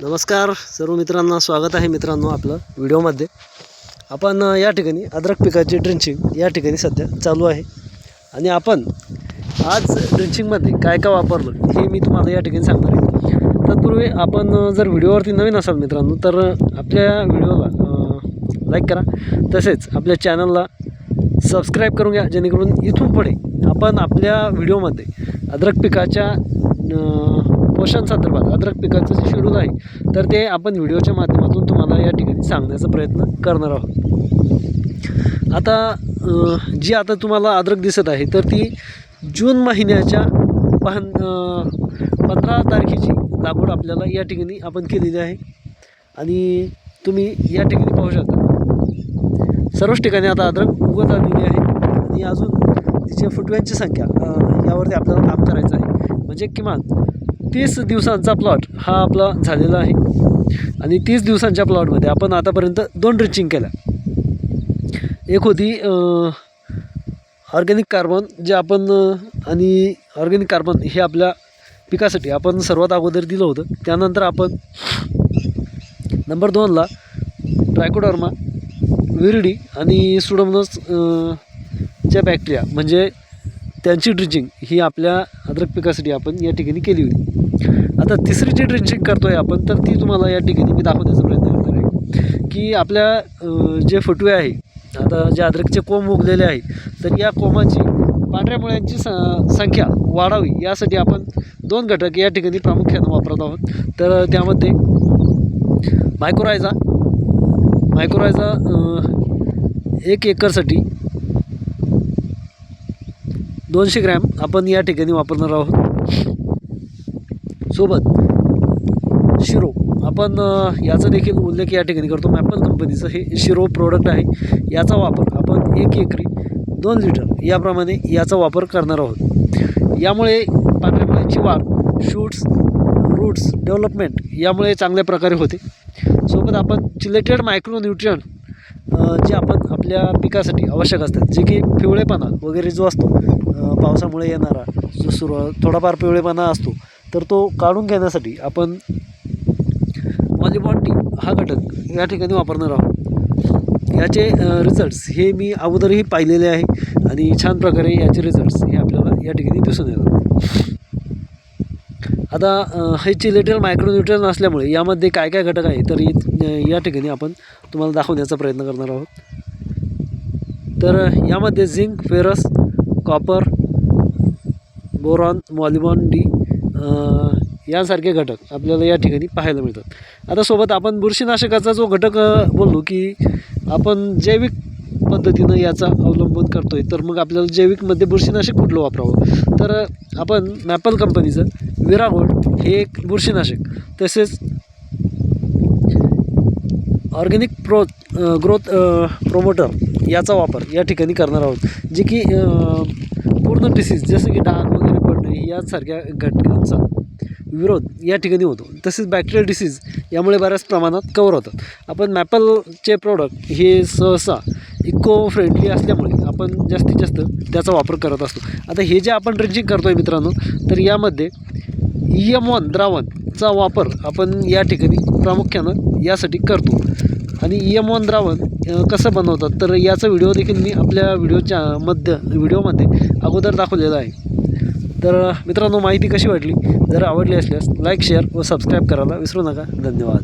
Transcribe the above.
नमस्कार सर्व मित्रांना, स्वागत आहे मित्रांनो आपलं व्हिडिओमध्ये। आपण या ठिकाणी अद्रक पिकाची ड्रिंचिंग या ठिकाणी सध्या चालू आहे आणि आपण आज ड्रिंचिंगमध्ये काय काय वापरलं हे मी तुम्हाला या ठिकाणी सांगणार आहे। तत्पूर्वी आपण जर व्हिडिओवरती नवीन असाल मित्रांनो तर आपल्या व्हिडिओला लाईक करा, तसेच आपल्या चॅनलला सबस्क्राईब करून घ्या, जेणेकरून इथून पुढे आपण आपल्या व्हिडिओमध्ये अद्रक पिकाच्या पोषण संदर्भात अद्रक पिकाचं जे शेड्यूल आहे तर ते आपण व्हिडिओच्या माध्यमातून तुम्हाला या ठिकाणी सांगण्याचा प्रयत्न करणार आहोत। आता तुम्हाला अद्रक दिसत आहे तर ती जून महिन्याच्या 15 तारखेची लागवड आपल्याला या ठिकाणी आपण केलेली आहे आणि तुम्ही या ठिकाणी पाहू शकता सर्वच ठिकाणी आता अद्रक उगत आलेली आहे आणि अजून तिच्या फुटव्यांची संख्या यावरती आपल्याला काम करायचं आहे। म्हणजे किमान 30 दिवसांचा प्लॉट हा आपला झालेला आहे आणि 30 दिवसांच्या प्लॉटमध्ये आपण आतापर्यंत 2 ड्रिंचिंग केल्या। एक होती ऑर्गॅनिक कार्बन जे आपण आणि ऑर्गॅनिक कार्बन हे आपल्या पिकासाठी आपण सर्वात अगोदर दिलं होतं। त्यानंतर आपण नंबर 2ला ट्रायकोडर्मा, विरिडी आणि सुडोमोनास च्या बॅक्टेरिया म्हणजे त्यांची ड्रिंचिंग ही आपल्या अद्रक पिकासाठी आपण या ठिकाणी केली होती। आता तिसरी जी ड्रिंचिंग करतो आहे आपण तर ती तुम्हाला या ठिकाणी मी दाखवण्याचा प्रयत्न करणार आहे की आपल्या जे फुटवे आहे, आता जे अद्रकचे कोंब उगलेले आहे तर या कोंबाची पांढऱ्या मुळ्यांची संख्या वाढावी यासाठी आपण 2 घटक या ठिकाणी प्रामुख्याने वापरत आहोत। तर त्यामध्ये मायक्रोरायझा 1 एकरसाठी 200 ग्रॅम आपण या ठिकाणी वापरणार आहोत। सोबत शिरो आपण याचा देखील उल्लेख या ठिकाणी करतो। मॅपल कंपनीचं हे शिरो प्रोडक्ट आहे, याचा वापर आपण 1 एकरी 2 लिटर याप्रमाणे याचा वापर करणार आहोत। यामुळे पांढऱ्या मुळ्यांची वाढ, शूट्स, रूट्स डेव्हलपमेंट यामुळे चांगल्या प्रकारे होते। सोबत आपण चिलेटेड मायक्रोन्यूट्रियंट जे आपण आपल्या पिकासाठी आवश्यक असतात, जे की पिवळेपणा वगैरे जो असतो पावसामुळे येणारा जो थोडाफार पिवळेपणा असतो तर तो काढून घेण्यासाठी आपण मॉलिबॉन्डी हा घटक या ठिकाणी वापरणार आहोत। याचे रिझल्ट्स हे मी अगोदरही पाहिलेले आहे आणि छान प्रकारे याचे रिझल्ट्स हे आपल्याला या ठिकाणी दिसून येतात। आता हे चिलेटेड मायक्रोन्यूट्रियन असल्यामुळे यामध्ये काय काय घटक आहे तर या ठिकाणी आपण तुम्हाला दाखवण्याचा प्रयत्न करणार आहोत। तर यामध्ये झिंक, फेरस, कॉपर, बोरॉन, मॉलिबॉन्डी यांसारखे घटक आपल्याला या ठिकाणी पाहायला मिळतात। आता सोबत आपण बुरशीनाशकाचा जो घटक बोललो की आपण जैविक पद्धतीनं याचा अवलंबन करतो आहे, तर मग आपल्याला जैविकमध्ये बुरशीनाशक कुठलं वापरावं तर आपण मॅपल कंपनीचं विरागोल्ड हे एक बुरशीनाशक, तसेच ऑर्गॅनिक ग्रोथ प्रोमोटर याचा वापर या ठिकाणी करणार आहोत, जे की पूर्ण डिसीज जसं की डाग वगैरे पडणे यासारख्या घटकांचा विरोध या ठिकाणी होतो। तसेच बॅक्टेरियल डिसीज यामुळे बऱ्याच प्रमाणात कव्हर होतात। आपण मॅपलचे प्रोडक्ट हे सहसा इको फ्रेंडली असल्यामुळे आपण जास्तीत जास्त त्याचा वापर करत असतो। आता हे जे आपण ड्रिंचिंग करतो आहे मित्रांनो तर यामध्ये EM1 द्रावणचा वापर आपण या ठिकाणी प्रामुख्यानं यासाठी करतो आणि EM1 द्रावण कसं बनवतात तर याचा व्हिडिओ देखील मी आपल्या व्हिडिओमध्ये अगोदर दाखवलेला आहे। तर मित्रांनो, माहिती कशी वाटली? जर आवडली असल्यास लाईक, शेअर व सबस्क्राईब करायला विसरू नका। धन्यवाद।